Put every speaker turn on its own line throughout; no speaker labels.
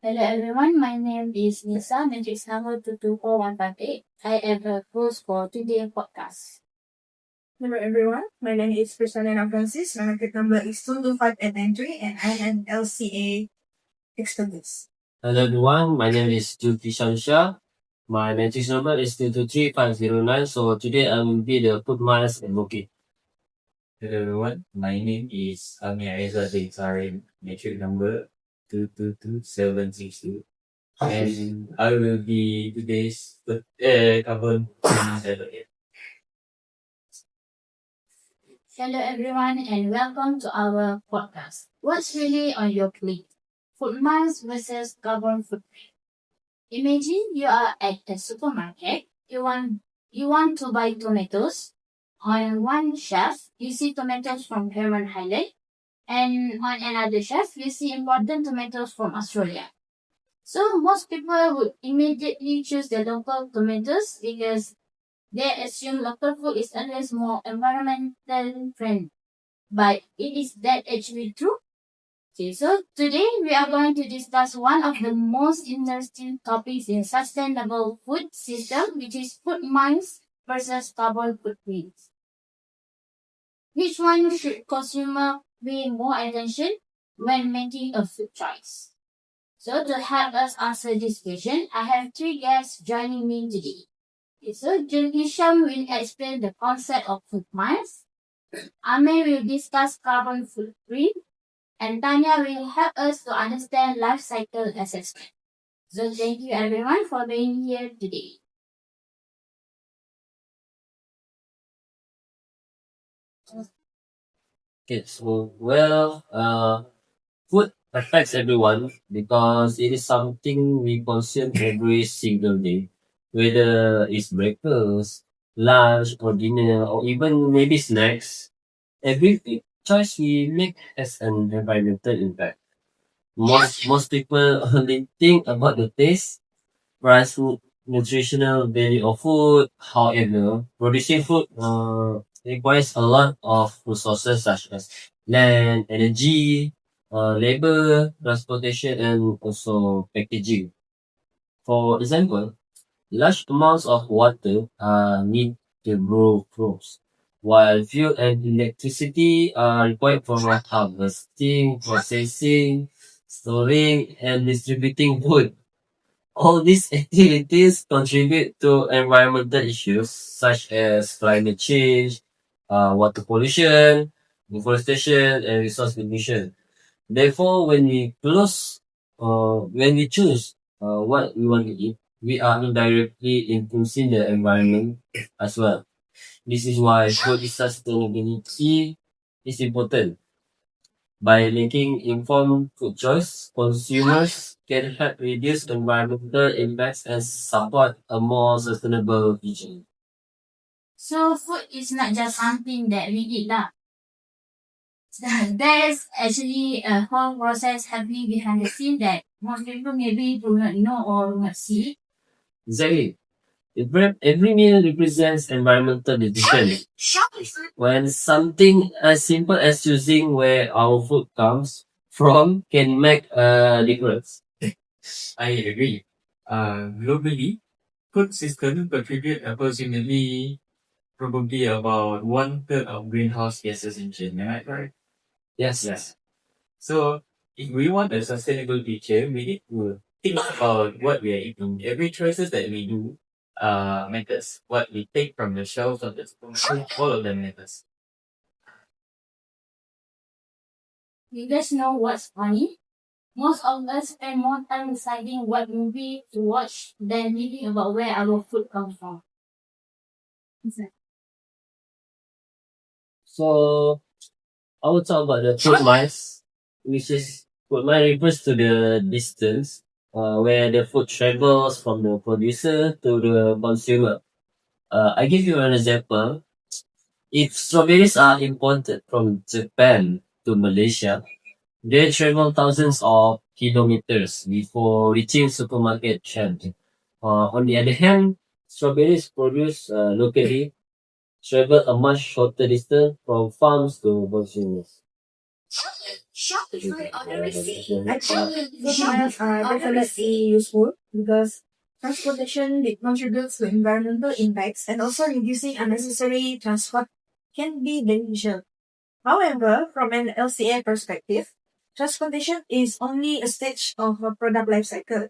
Hello everyone, my name is Nisa, matrix number 224158. I am a host for today's podcast.
Hello everyone, my name is Priscilla Francis. My matric number is 225893 and I'm an LCA extendist.
Hello everyone, my name is Juti Shansha. My matrix number is 223509. So today I will be the food miles advocate.
Hello everyone, my name is Ami Aiza Zaitarin, matric number 222762. And I will be today's carbon advocate.
Hello everyone and welcome to our podcast. What's really on your plate? Food miles versus carbon footprint. Imagine you are at a supermarket. You want to buy tomatoes. On one shelf, you see tomatoes from Herman Highland, and on another shelf, you see imported tomatoes from Australia. So most people would immediately choose the local tomatoes because they assume local food is always more environmental friendly. But is that actually true? Okay, so today we are going to discuss one of the most interesting topics in sustainable food system, which is food miles versus carbon footprints. Which one should consumer pay more attention when making a food choice? So to help us answer this question, I have three guests joining me today. Okay, so Hisham will explain the concept of food miles. Ame will discuss carbon footprint, and Tanya will help us to understand life cycle assessment. So thank you everyone for being here today.
Okay, so food affects everyone because it is something we consume every single day, whether it's breakfast, lunch, or dinner, or even maybe snacks. Every choice we make has an environmental impact. Most people only think about the taste, price, food, nutritional value of food. However, producing food requires a lot of resources such as land, energy, labor, transportation, and also packaging. For example, large amounts of water are needed to grow crops, while fuel and electricity are required for harvesting, processing, storing, and distributing food. All these activities contribute to environmental issues such as climate change, water pollution, deforestation, and resource depletion. Therefore, when we choose what we want to eat, we are indirectly influencing the environment as well. This is why food sustainability is important. By making informed food choice, consumers can help reduce environmental impacts and support a more sustainable future.
So food is not just something that we eat lah. There's actually a whole process happening behind the scene that most people maybe do not know or do not see.
Exactly. Every meal represents environmental decision. When something as simple as choosing where our food comes from can make a difference.
I agree. Globally, food systems contribute approximately probably about 1/3 of greenhouse gases emission. Am I correct?
Yes.
So if we want a sustainable future, we need to think about what we are eating. Every choices that we do matters. What we take from the shelves of the supermarket, all of them matters.
You guys know what's funny? Most of us spend more time deciding what movie to watch than thinking about where our food comes from.
So I will talk about the food miles, which is food mile refers to the distance where the food travels from the producer to the consumer. I give you an example. If strawberries are imported from Japan to Malaysia, they travel thousands of kilometers before reaching supermarket shelves. On the other hand, strawberries produced locally travel a much shorter distance from farms to consumers.
I think food miles are definitely useful because transportation it contributes to environmental impacts and also reducing unnecessary transport can be beneficial. However, from an LCA perspective, transportation is only a stage of a product life cycle.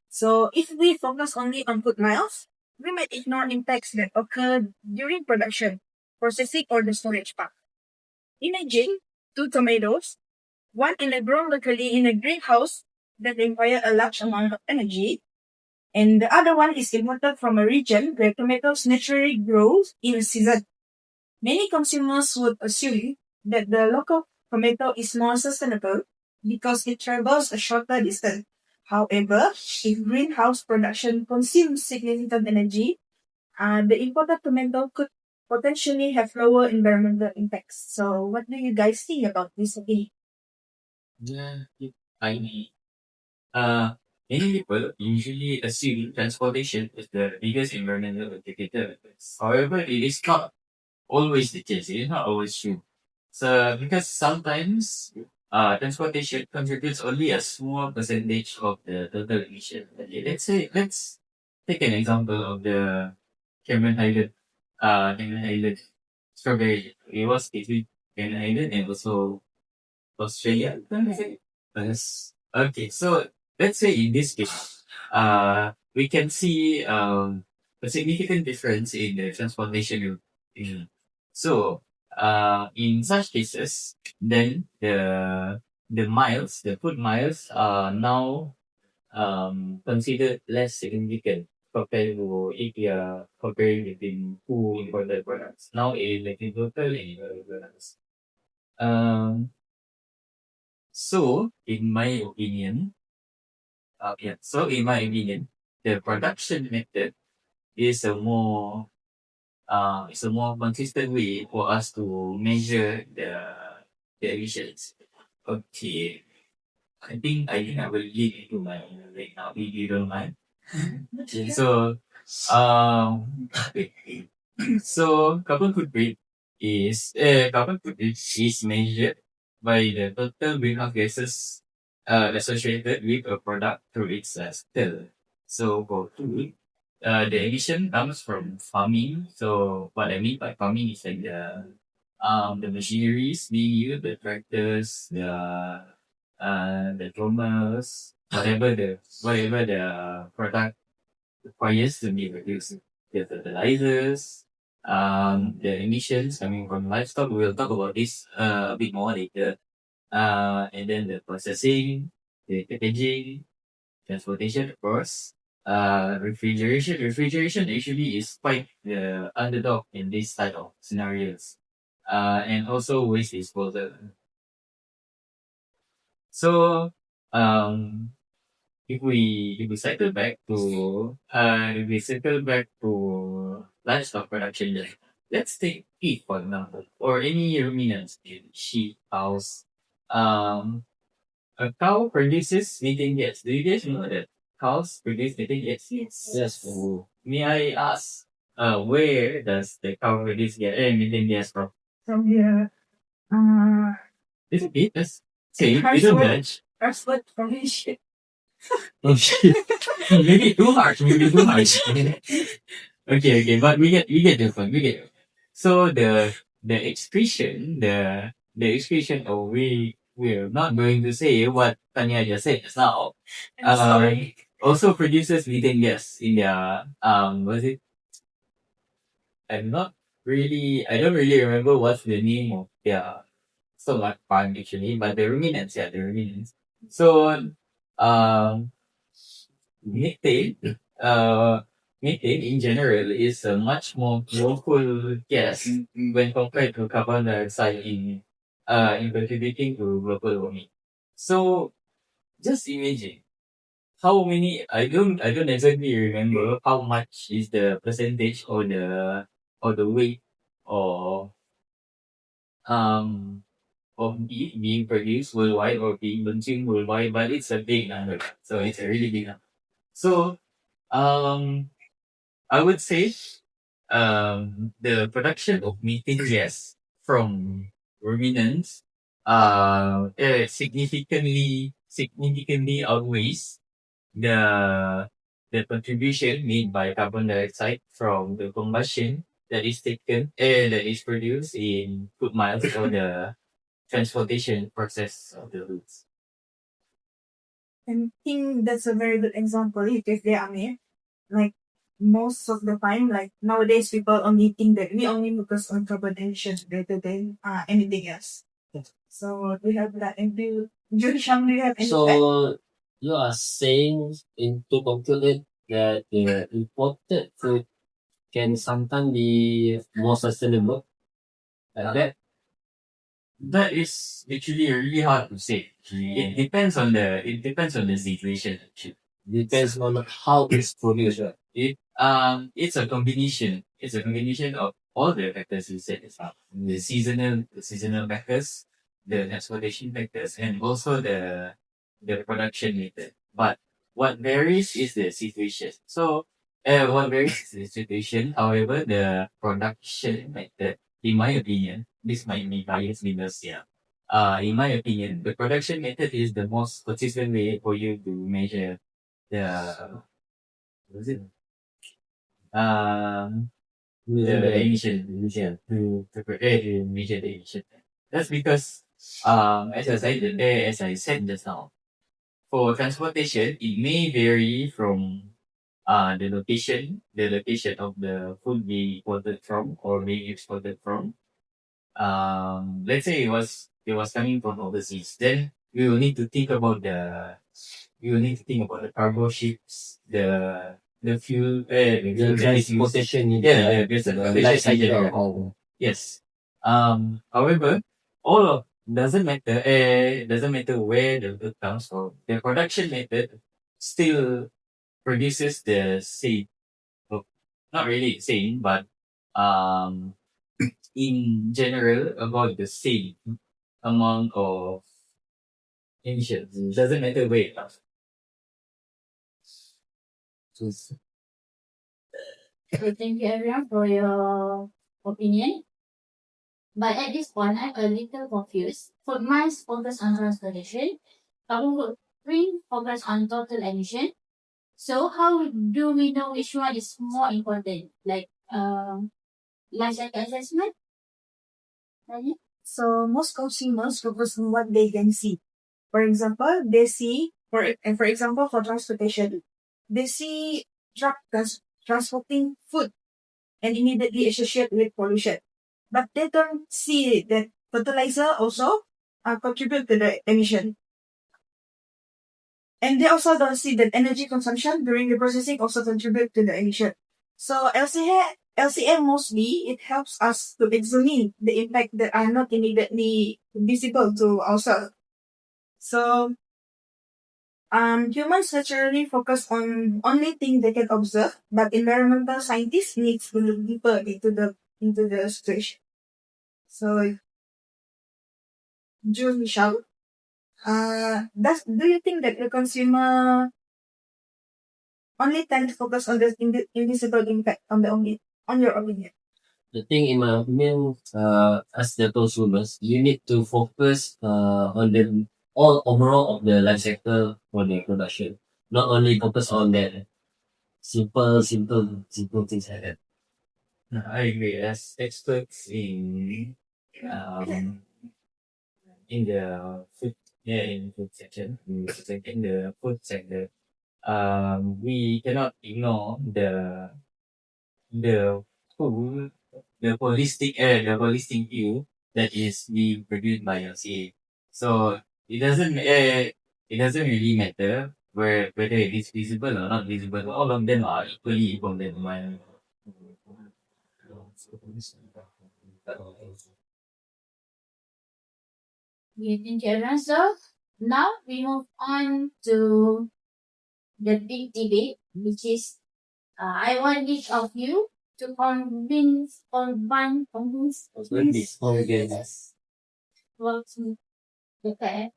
So if we focus only on food miles, we might ignore impacts that occur during production, processing, or the storage part. Imagine two tomatoes, one in a grown locally in a greenhouse that require a large amount of energy, and the other one is imported from a region where tomatoes naturally grow in a season. Many consumers would assume that the local tomato is more sustainable because it travels a shorter distance. However, if greenhouse production consumes significant energy, the imported tomato could potentially have lower environmental impacts. So, what do you guys think about this? Okay.
Yeah, I mean, uh, many people usually assume transportation is the biggest environmental indicator. However, it is not always the case. It is not always true. So, because sometimes transportation contributes only a small percentage of the total emission. Okay, let's take an example of the Cameron Highland strawberry. It was between Cameron Highland and also Australia. Yes. Okay, so let's say in this case, we can see a significant difference in the transportation route. So, in such cases, then the food miles are now considered less significant compared to if you are comparing between two imported products. Now, like in total and imported products. Um, so, in my opinion, the production method is a more consistent way for us to measure the emissions. Okay, I think I will get into my right now if you don't mind. So, um, so carbon footprint is measured by the total greenhouse gases associated with a product through its cycle. So for food, the emission comes from farming. So what I mean by farming is like the machineries being used, the tractors, the drummers, whatever the product requires to be reduced. The fertilizers, the emissions coming from livestock. We'll talk about this a bit more later. And then the processing, the packaging, transportation, of course. Refrigeration. Refrigeration actually is quite the underdog in this type of scenarios. And also waste disposal. So, um, if we circle back to livestock production, then let's take pig for example, or any ruminants in sheep, cows. Um, a cow produces methane gas. Do you guys know that cows produce methane gas? Yes. Oh. May I ask, where does the cow produce methane gas from?
From here,
Is it? Let's say, little batch.
Earthwood formation.
Okay. Maybe too harsh. Maybe too harsh. Okay. But we get the point. We get it. So the excretion, the excretion of we're not going to say what Tanya just said just now.
I'm sorry.
Also produces methane gas in their was it I don't really remember what's the name of their stomach farm actually, but the ruminants, the ruminants. So um methane, uh, methane in general is a much more powerful gas when compared to carbon dioxide in contributing to global warming. So just imagine how many I don't exactly remember how much is the percentage or the weight or um of beef being produced worldwide or being consumed worldwide, but it's a big number. So it's a really big number. So um I would say the production of methane gas from ruminants significantly outweighs the contribution made by carbon dioxide from the combustion that is produced in foot miles or the transportation process of the goods.
I think that's a very good example if they are made. Like most of the time, like nowadays people only think that we only focus on carbon emissions rather than anything else. So we have that into Jurisham, do you have any
So you are saying to conclude it that the imported food can sometimes be more sustainable like that.
That is actually really hard to say. It depends on the situation actually.
Depends on how it's produced. Right?
It's a combination. It's a combination of all the factors you said as well. The seasonal factors, the transportation factors, and also the production method. But what varies is the situation. So, what varies is the situation. However, the production method, in my opinion, this might be biased because in my opinion, the production method is the most consistent way for you to measure the what is it? The emission to measure the emission. That's because as I said just now, for transportation it may vary from the location of the food being imported from or being exported from. Let's say it was coming from overseas, then we will need to think about the cargo ships, the fuel, the fuel
The
that is used.
transportation,
There's a
the
transportation
life cycle
cycle.
of
Yes. However, all of doesn't matter where the food comes from. The production method still produces the same, well, not really same, but um, in general about the same amount of emissions. Doesn't matter where it comes. So
So thank you everyone for your opinion. But at this point, I'm a little confused. Food miles focus on transportation. Carbon footprint focus on total emission. So how do we know which one is more important? Like life cycle assessment? Right?
So most consumers focus on what they can see. For example, they see for example for transportation, they see transporting food and immediately associate with pollution. But they don't see that fertilizer also contribute to the emission. And they also don't see that energy consumption during the processing also contribute to the emission. So LCM mostly, it helps us to examine the impact that are not immediately visible to ourselves. So, humans naturally focus on only things they can observe, but environmental scientists need to look deeper into the situation. So, Jules Michel, do you think that the consumer only tend to focus on the invisible impact on your opinion?
the thing in my opinion, as the consumers, you need to focus on the all overall of the life cycle for the production. Not only focus on that simple things like that.
I agree. As experts um in the food in food section, in the food sector, we cannot ignore the full the holistic view that is being produced by LCA. So it doesn't really matter whether it is visible or not visible. All of them are equally important.
We thank you everyone. So now we move on to the big debate, which is I want each of you to convince
Yes.
well to the fair.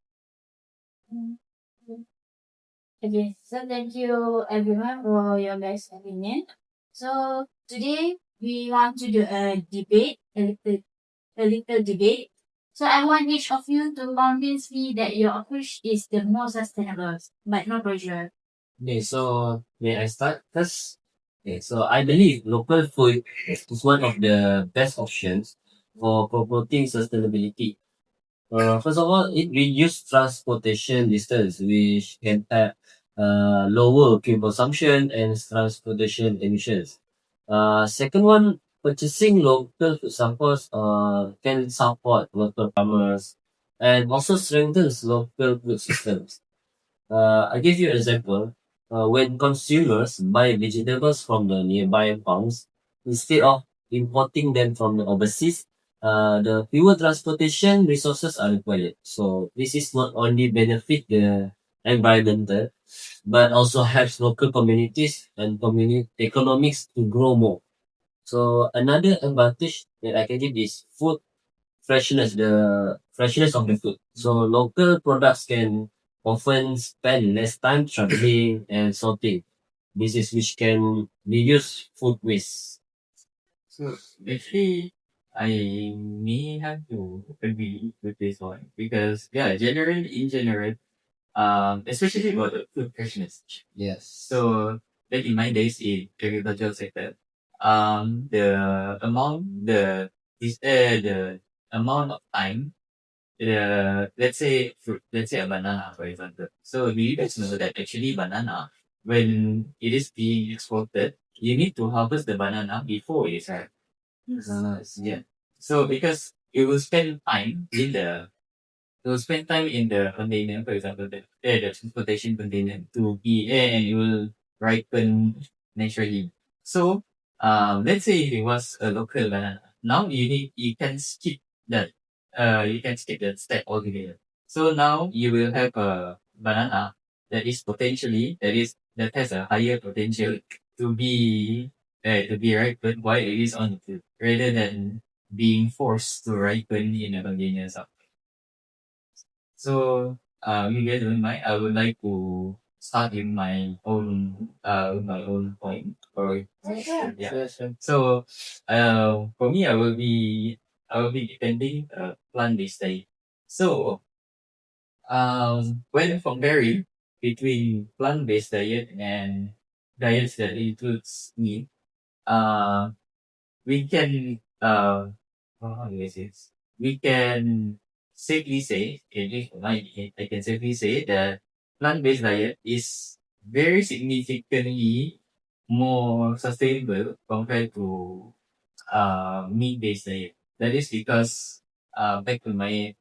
Okay, so thank you everyone for your guys' opinion. So today we want to do a debate, a little debate. So I want each of you to convince me that your approach is the most sustainable, but no pressure.
Okay, so may I start first? Okay, so I believe local food is one of the best options for promoting sustainability. First of all, it reduces transportation distance, which can have lower fuel consumption and transportation emissions. Second one, purchasing local food supports can support local farmers and also strengthens local food systems. I give you an example. When consumers buy vegetables from the nearby farms, instead of importing them from the overseas, the fewer transportation resources are required. So this is not only benefit the environmental, but also helps local communities and community economics to grow more. So another advantage that I can give is food freshness, the freshness of the food. So local products can often spend less time traveling and sorting. This is which can reduce food waste.
So actually, I may have to agree with this one because yeah, in general, especially about the food freshness.
Yes.
So back in my days in agricultural sector, the amount of time, let's say a banana for example. So we guys know that actually banana, when it is being exported, you need to harvest the banana before it is ripe. Yeah. So because it will spend time in the it will spend time in the container, for example, the transportation container to be and it will ripen naturally. So let's say it was a local banana. Now you can skip that step altogether. So now you will have a banana that has a higher potential to be ripened while it is on the field rather than being forced to ripen in a container. So, you guys don't mind, I would like to start with my own point. Or yeah. So, for me, I will be defending plant-based diet. So, when comparing between plant-based diet and diets that includes meat, uh, we can how do I say this? We can safely say, in least for my opinion, I can safely say that plant-based diet is very significantly more sustainable compared to meat-based diet. That is because back to my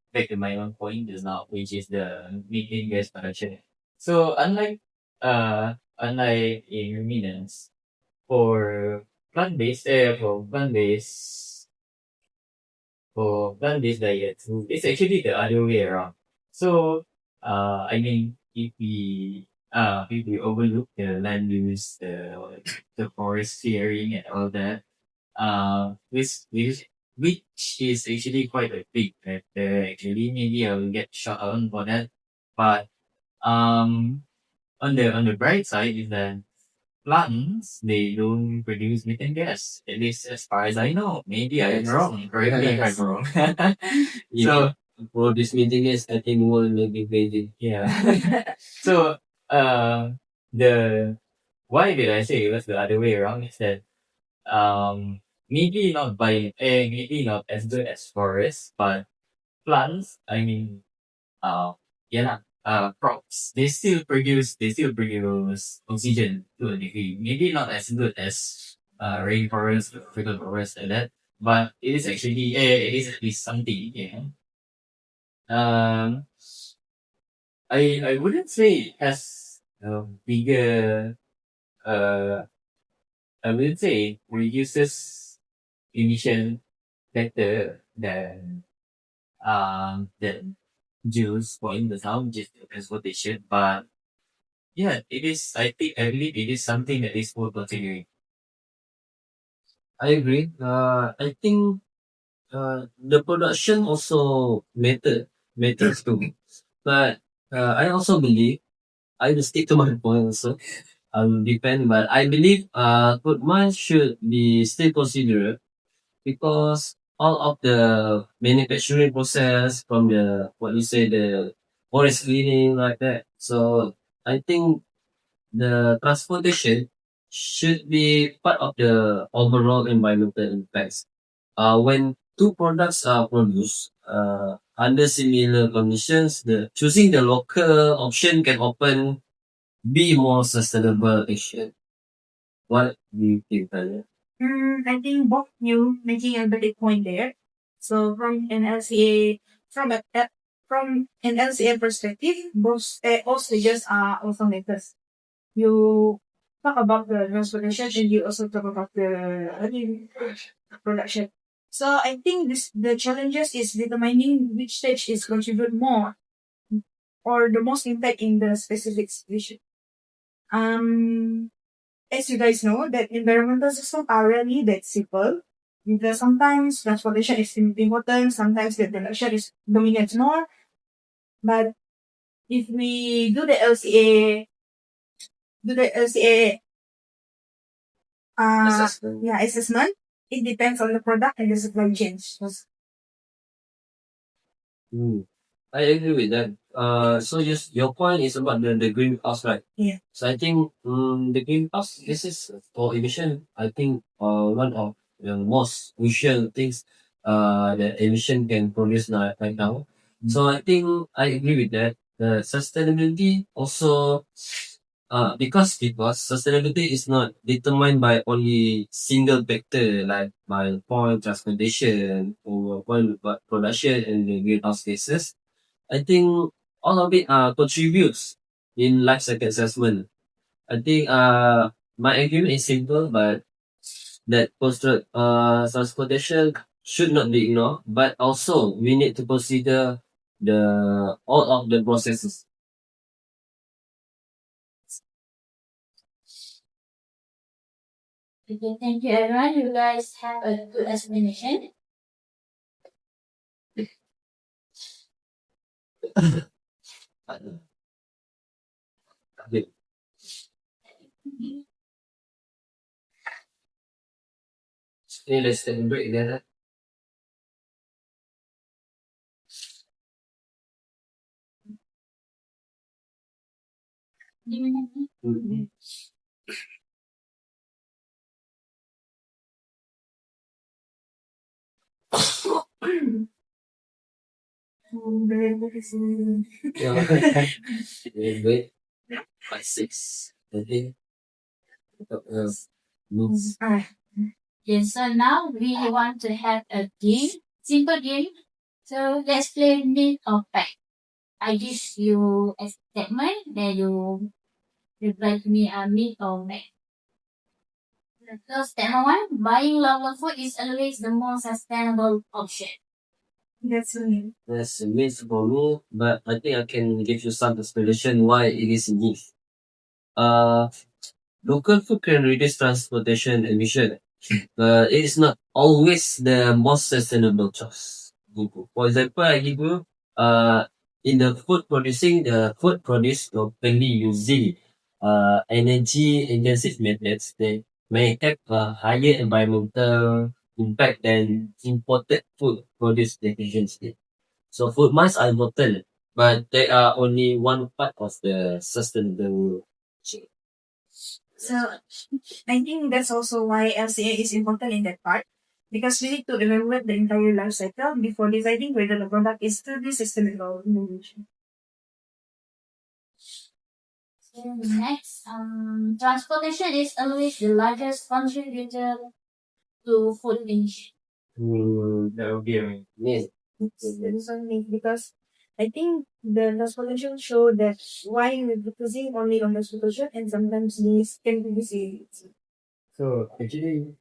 own point just now, which is the methane gas production. So unlike in ruminants, for plant-based diet, it's actually the other way around. So, I mean, if we overlook the land use, the forest clearing and all that, which is actually quite a big factor. Actually, maybe I'll get shot on for that. But on the bright side is that plants, they don't produce methane gas. At least as far as I know. Maybe I am wrong. Correct me if I'm wrong. So,
For this meeting is, I think will maybe crazy.
yeah. So, the why did I say it was the other way around is that maybe not as good as forests, but plants, I mean, yeah lah, crops, they still produce oxygen to a degree. Maybe not as good as rainforest, tropical forest and that, but it is at least something, yeah. Um, I wouldn't say it has a bigger, uh, I wouldn't say it reduces emission better than juice for in the town, just transportation, but yeah, it is. I believe it is something that is worth considering.
I agree. I think the production also matters too. But I also believe I will stick to my point also. I'll depend, but I believe food miles should be still considered because all of the manufacturing process from the what you say the forest cleaning like that. So I think the transportation should be part of the overall environmental impacts. When two products are produced under similar conditions, the choosing the local option can often be more sustainable action. What do you think, Tanya?
I think both you making a valid point there. So from an LCA perspective, both all stages are also matters. You talk about the transportation and you also talk about the production. So I think the challenges is determining which stage is contribute more or the most impact in the specific situation. As you guys know, that environmental systems are really that simple. Because sometimes transportation is important, sometimes the production is dominates more. But if we do the LCA
Assessment.
assessment, it depends on the product and the supply chain. So,
I agree with that. So just your point is about the greenhouse, right?
yeah.
So I think the greenhouse, this is for emission. I think one of the most crucial things that emission can produce right now. So I think I agree with that. The sustainability also because sustainability is not determined by only single factor like by point transportation or point production and the greenhouse gases. I think all of it contributes in life cycle assessment. I think my argument is simple, but that transportation should not be ignored, but also we need to consider the all of the processes.
Okay, thank you everyone. You guys have a good explanation.
Okay. Hey, let's take a break then. Mm. Yeah. Wait, 5, 6, 13. Moves.
Okay, so now we want to have a game, simple game. So let's play myth or fact. I give you a statement, then you reply to me a myth or fact. So statement one, buying local food is always the most sustainable option.
That's me.
That's a myth for me, but I think I can give you some explanation why it is a myth. Uh, Local food can reduce transportation emission, but it is not always the most sustainable choice. For example, I give you, in the food produced locally using energy intensive methods, they may have a higher environmental impact than imported food produced efficiently. So food miles are important, but they are only one part of the sustainable chain.
So I think that's also why LCA is important in that part. Because we need to evaluate the entire life cycle before deciding whether the product is truly sustainable.
So next, transportation is always the largest contributor to food emission.
That would be a
Myth.
The reason is because I think the transportation show that why we're focusing only on the transportation and sometimes these can be busy.
So actually,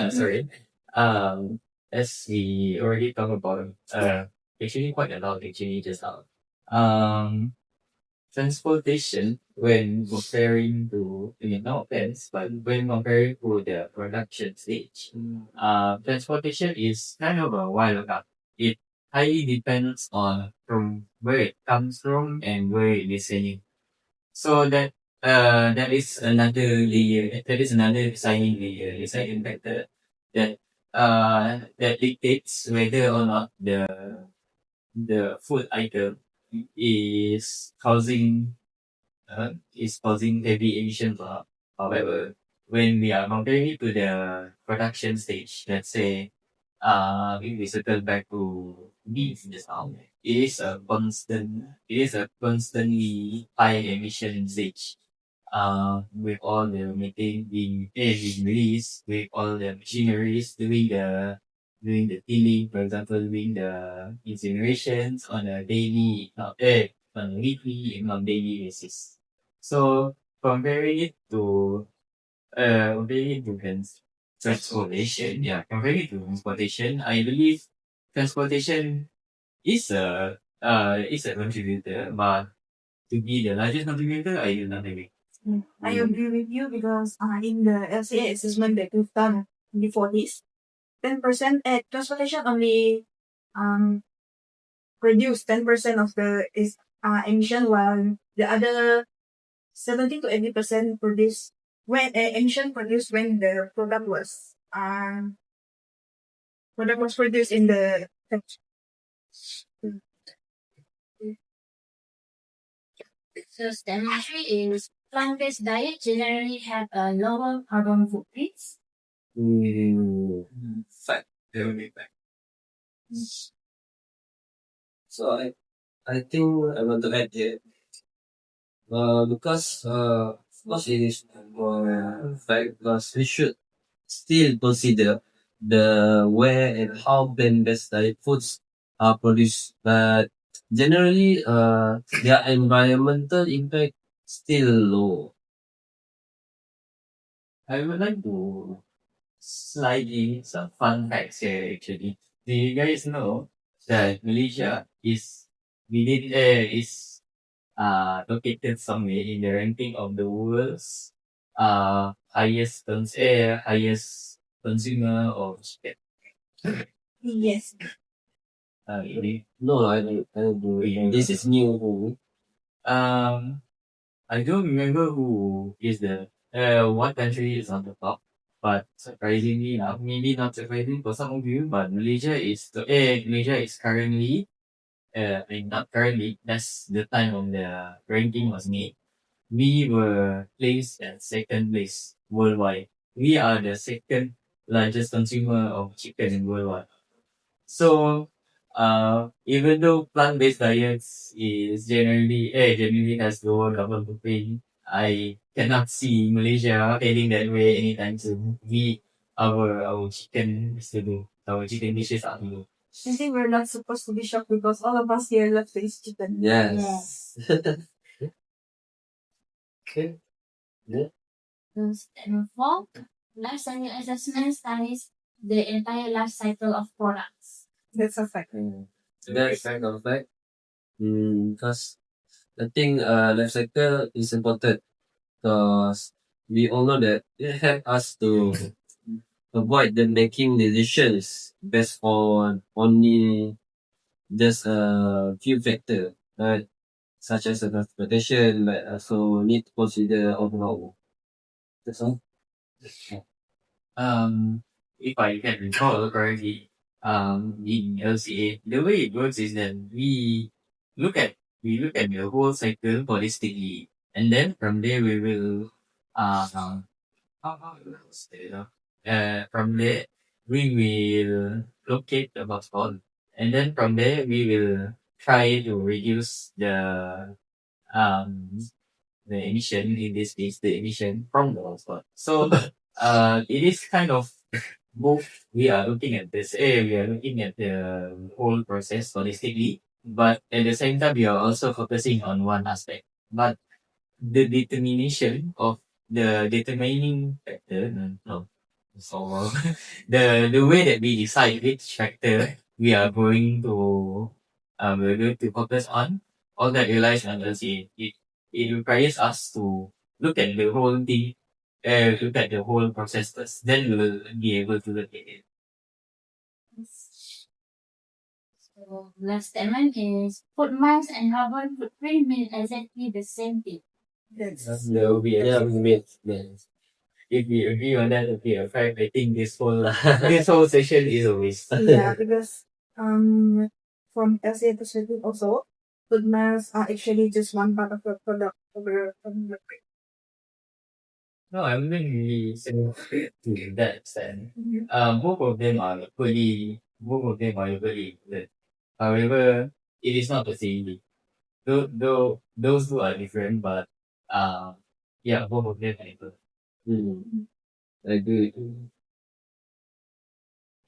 sorry. As we already talked about, actually quite a lot actually just now. Um, Transportation when comparing to, no offense, but when comparing to the production stage, transportation is kind of a while ago. It highly depends on from where it comes from and where it is heading. So that is another layer. That is another deciding layer, deciding factor that that dictates whether or not the food item is causing heavy emissions. However, when we are comparing it to the production stage, let's say, if we circle back to beef just now, it is a constantly high emission stage. With all the methane being released, with all the machineries doing the tilling, for example, doing the incinerations on a daily, on a weekly, and on daily basis. So comparing it to transportation, I believe transportation is a contributor, but to be the largest contributor, I do not agree.
I agree with you because in the LCA assessment that we've done before this, 10% transportation only produce 10% of the emission, while the other 70 to 80% produce when emission produced when the product was produced in the
Sustainability is plant-based diet generally have a lower carbon footprint.
Fact. So I think I want to add here. Because of course it is fact, because we should still consider the where and how plant-based diet foods are produced, but generally their environmental impact still low.
I would like to slide in some fun facts here actually. Do you guys know that Malaysia is located somewhere in the ranking of the world's highest consumer of chicken?
yes.
No, I don't do it. This is new.
Um, I don't remember who is what country is on the top, but surprisingly, maybe not surprising for some of you, but Malaysia is currently, not currently. That's the time when the ranking was made. We were placed at second place worldwide. We are the second largest consumer of chicken worldwide. So, even though plant-based diets generally has lower carbon footprint, I cannot see Malaysia heading that way anytime soon. Our chicken dishes are low.
I think we're not supposed to be shocked because all of us here love to eat chicken.
Yes. Okay. Yeah.
Statement 4. Life cycle assessment studies the entire life cycle of products.
That's a fact.
That's kind of fact. Because I think life cycle is important because we all know that it helps us to avoid the making decisions based on only just a few factors, right? Such as the transportation, but also need to consider overall. That's all.
If I can recall correctly, in LCA, the way it works is that look at the whole cycle holistically, and then from there we will, how it works, from there we will locate the hotspot, and then from there we will try to reduce um the emission, in this case, the emission from the hotspot. So, it is kind of both. We are looking at the whole process holistically, but at the same time, we are also focusing on one aspect. But the determining factor, no, so the way that we decide which factor we're going to focus on, all that relies on us. It requires us to look at the whole thing, look at the whole process first. Then we will be able to look at it.
So last statement is food miles and carbon footprint mean exactly the same thing.
That's
Yeah, we mean, yes.
if we agree on that, okay, a fact, I think this whole session is a waste.
Yeah, because from LCA perspective also, food miles are actually just one part of the product of the
No, I wouldn't really say to that extent.
Mhm.
Both of them are equally good. However, it is not the same. Those two are different, but yeah, both of them are equal.
I agree.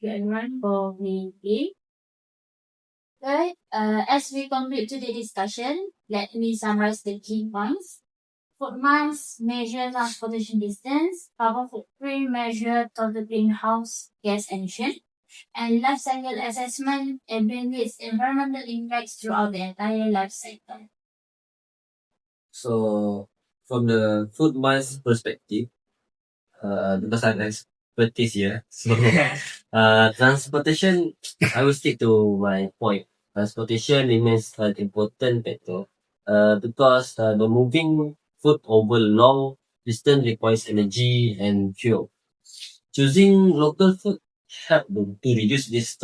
Good one for me. Right. As we conclude today's discussion, let me summarize the key points. Food miles measure transportation distance, carbon footprint measure total greenhouse gas emission, and life cycle assessment evaluates environmental impacts throughout the entire life cycle.
So from the food miles perspective, because I'm expertise here, so transportation, I will stick to my point. Transportation remains an important factor, because the moving food over long distance requires energy and fuel. Choosing local food help to reduce these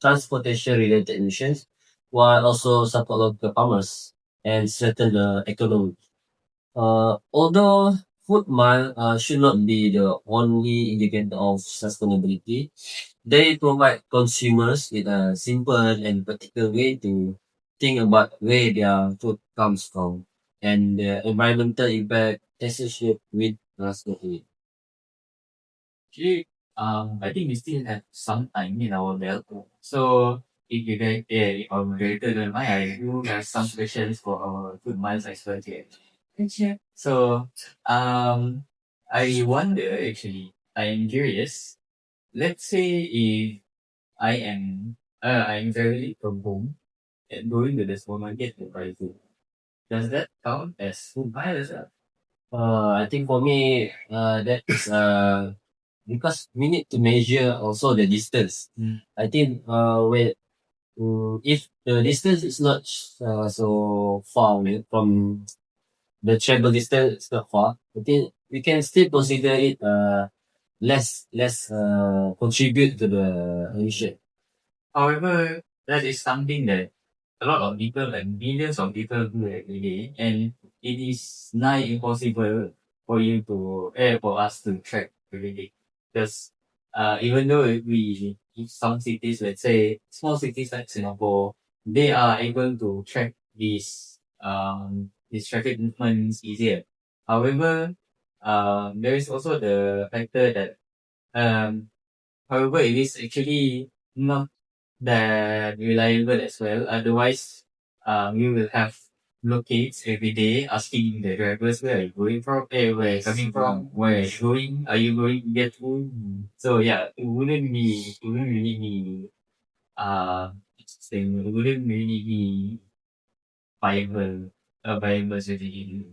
transportation related emissions, while also support local farmers and strengthen the economy. Although food mile should not be the only indicator of sustainability, they provide consumers with a simple and practical way to think about where their food comes from and the environmental impact associated with transportation.
Actually, I think we still have some time in our belt. So if you guys, if our moderator don't mind, I do have some questions for our food miles expert here.
Sure.
So, I wonder actually, I am curious. Let's say if I'm very from home and going to the supermarket to buy food. Does that count as food miles?
I think for me, that is because we need to measure also the distance. I think if the distance is not so far from the travel distance is not far, I think we can still consider it less contribute to the emission.
However, that is something that a lot of people, like millions of people do every day, and it is nigh impossible for you to, for us to track every day. Because, even though we, in some cities, let's say small cities like Singapore, they are able to track these traffic movements easier. However, there is also the factor that, um, however, it is actually not that reliable as well. Otherwise, you will have locates every day asking the drivers where are you going from, where are you coming from, where are you going, are you going to get food? So yeah, it wouldn't really be, it wouldn't really be viable, a viable strategy.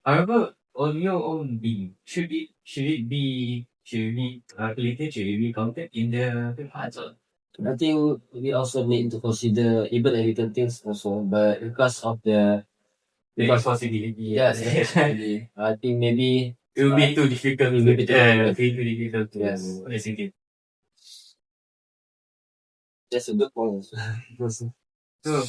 However, on your own being, should it be calculated, should it be counted in the parts or?
I think we also need to consider even everything things also, but because of the
The
because
impossibility.
yes, actually, I think maybe
It will be too difficult.
It will be too difficult.
Too difficult to
Yes.
execute.
that's a good point.
So,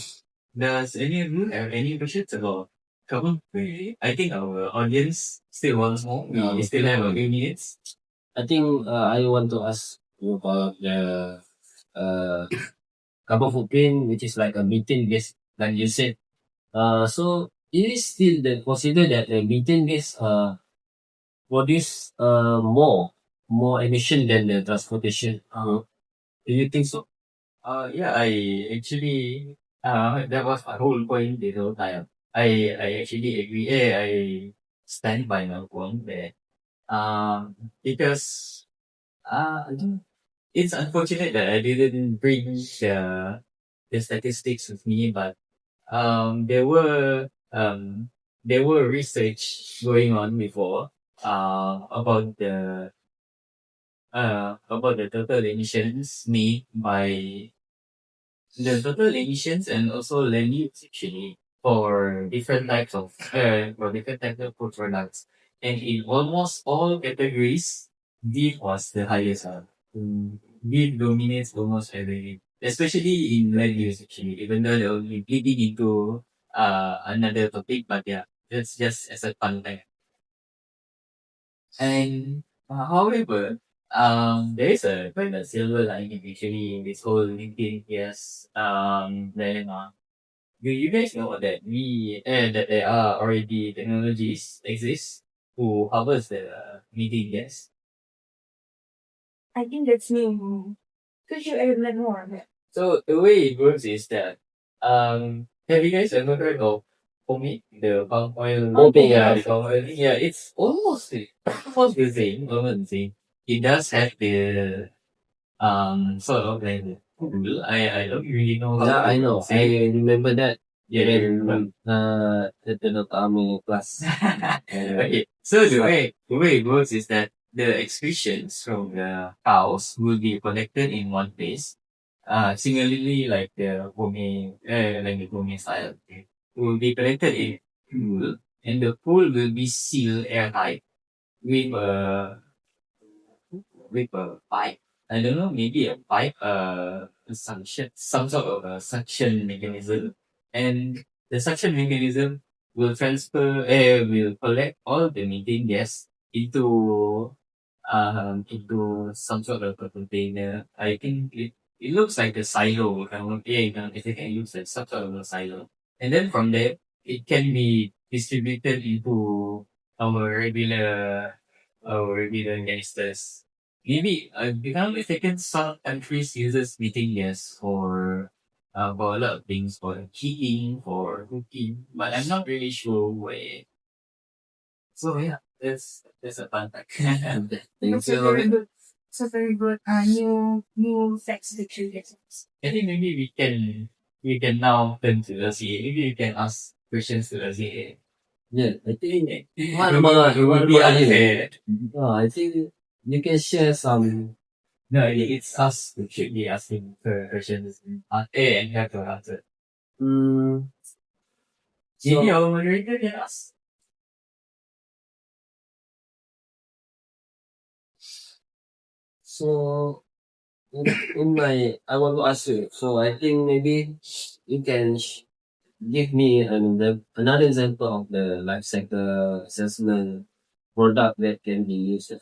does any of you have any questions about carbon footprint? I think our audience still wants more.
Yeah,
We still have a few minutes.
I think I want to ask you about the uh, carbon footprint, which is like a methane gas, like you said. So it is still consider that the methane gas produce more emission than the transportation. Do you think so?
Yeah, I actually, that was my whole point the whole time. I actually agree. I stand by my point there. Because, I don't it's unfortunate that I didn't bring the statistics with me, but there were research going on before about the total emissions made by the total emissions and also land use actually for different types of food products. And in almost all categories, beef was the highest. Beef dominates almost everything, especially in land use actually, even though they'll be bleeding into another topic, but yeah, that's just as a fun fact. And however, there is a quite a silver lining actually in this whole LinkedIn yes dilemma. Do you guys know that that there are already technologies exist who harvest the methane gas?
I think that's new. Could you elaborate more on that?
So the way it works is that have you guys ever heard of pomade, the palm oil?
Pomade, yeah.
The palm oil. Yeah, it's almost the same. Almost the same. It does have the sort of like the tool. I don't really know how
Yeah,
to
I know.
say.
I remember that.
Yeah, you remember.
The kami class.
Okay, so the way it works is that the excretions from the cows will be collected in one place. Similarly, like the homing style, will be collected in pool, and the pool will be sealed airtight with a pipe. I don't know, maybe a pipe, a suction, some sort of a suction mechanism. And the suction mechanism will collect all the methane gas into some sort of a container. I think it looks like a silo. If I can use like some sort of a silo. And then from there, it can be distributed into our regular, our regular gangsters. Maybe if I'm not mistaken, some countries uses methane gas for a lot of things, for heating, for cooking, but I'm not really sure where. So yeah, that's a fun fact.
That's a very good. It's a very good new facts that you get.
I think maybe we can now turn to LCA. Maybe we can ask questions to LCA.
Yeah, I think
It would be unfair.
No, I think you can share some.
No, it's us who should be asking for questions. And have to answer.
Mm,
Maybe
so
our moderator can ask.
so I want to ask you. So I think maybe you can give me another example of the life cycle assessment product that can be used.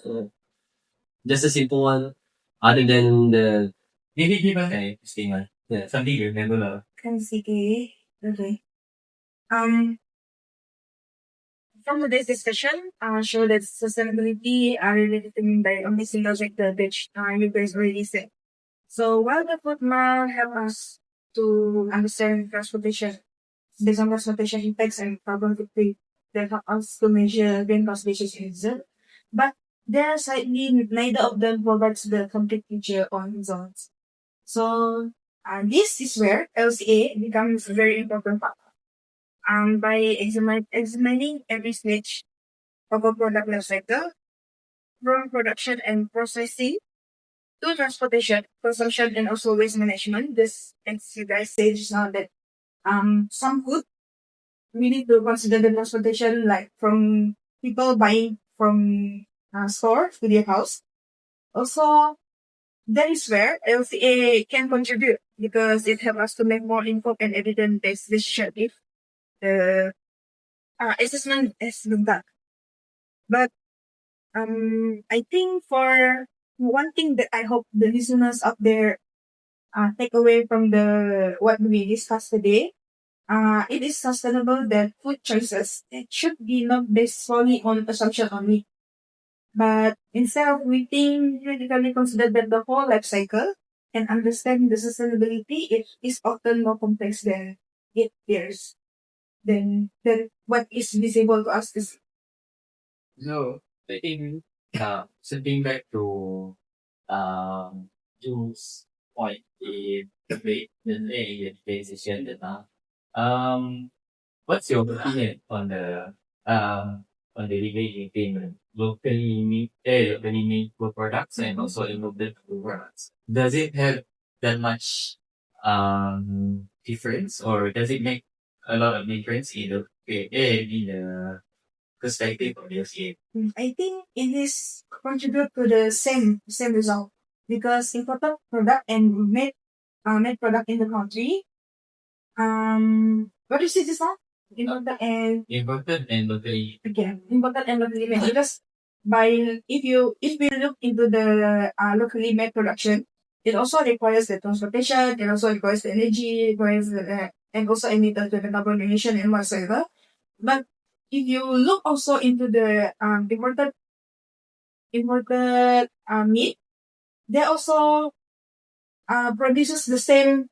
Just a simple one, other than the
Maybe give us an interesting one.
yeah.
Something you remember.
Okay. Okay. From today's discussion, show that sustainability are related to by a missing logic the which Rivers already said. So while the food mile help us to understand transportation, based on transportation impacts and carbon footprint that help us to measure greenhouse gas emissions, but there are slightly neither of them provides the complete picture on zones. So this is where LCA becomes a very important part. By examining every stage of a product life cycle, from production and processing to transportation, consumption, and also waste management. This, as you guys said just now, that some food we need to consider the transportation, like from people buying from store to their house. Also, that is where LCA can contribute because it helps us to make more informed and evidence-based decision if the assessment has been done. But I think for one thing that I hope the listeners out there take away from the what we discussed today, it is sustainable that food choices it should be not based solely on assumption only, but instead of waiting, critically consider that the whole life cycle and understand the sustainability. It is often more complex than it appears. Than what is visible to us is
So I think sitting back to Jules' point in the decision that what's your opinion on the debate between locally made food products and also imported food products? Does it have that much difference, or does it make a lot of difference in the perspective of your game?
I think it is contribute to the same result because imported product and made product in the country. What is it just now? Imported and
Important and locally.
again imported and locally made because if we look into the locally made production, it also requires the transportation, it also requires the energy, requires the and also emitters to the carbon emission and whatsoever. But if you look also into the imported meat, they also produces the same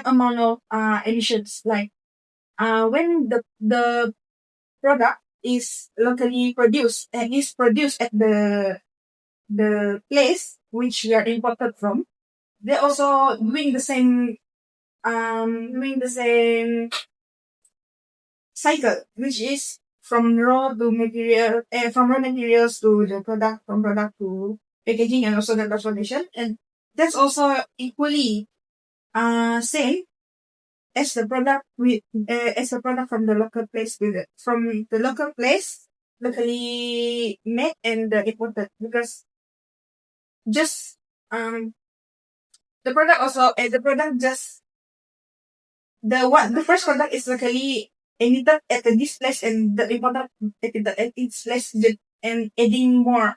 amount of emissions. Like when the product is locally produced and is produced at the place which we are imported from, they also doing the same cycle, which is from raw materials to the product, from product to packaging and also the transportation. And that's also equally same as the product from the local place locally made and imported, because just the product also the product just the first product is locally emitted at this place and the imported at its place, and adding a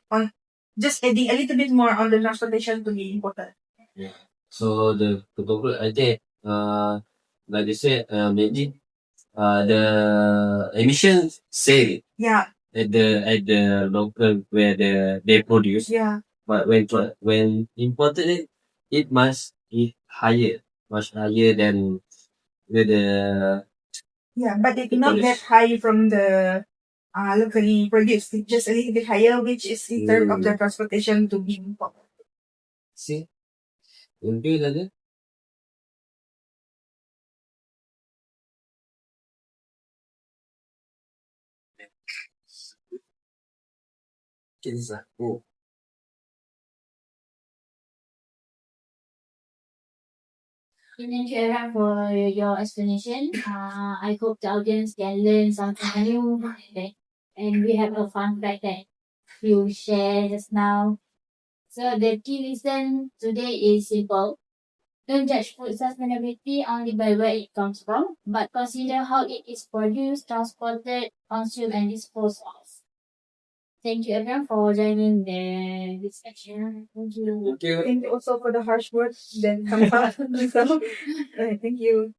little bit more on the transportation to be imported.
So the to conclude, I think like they said, maybe the emissions same
Yeah,
at the local where they produce,
yeah,
but when imported it must be higher, much higher than the
yeah. But it not that high from the locally produced. It's just a little bit higher, which is in terms of the transportation to be imported.
see. Mungkin ada. Kisah. Oh.
Thank you, everyone, for your explanation. I hope the audience can learn something new today. And we have a fun fact that you share just now. So the key lesson today is simple. Don't judge food sustainability only by where it comes from, but consider how it is produced, transported, consumed, and disposed of. Thank you, everyone, for joining the discussion. Thank you.
Thank you.
Thank you also for the harsh words that come out. So, thank you.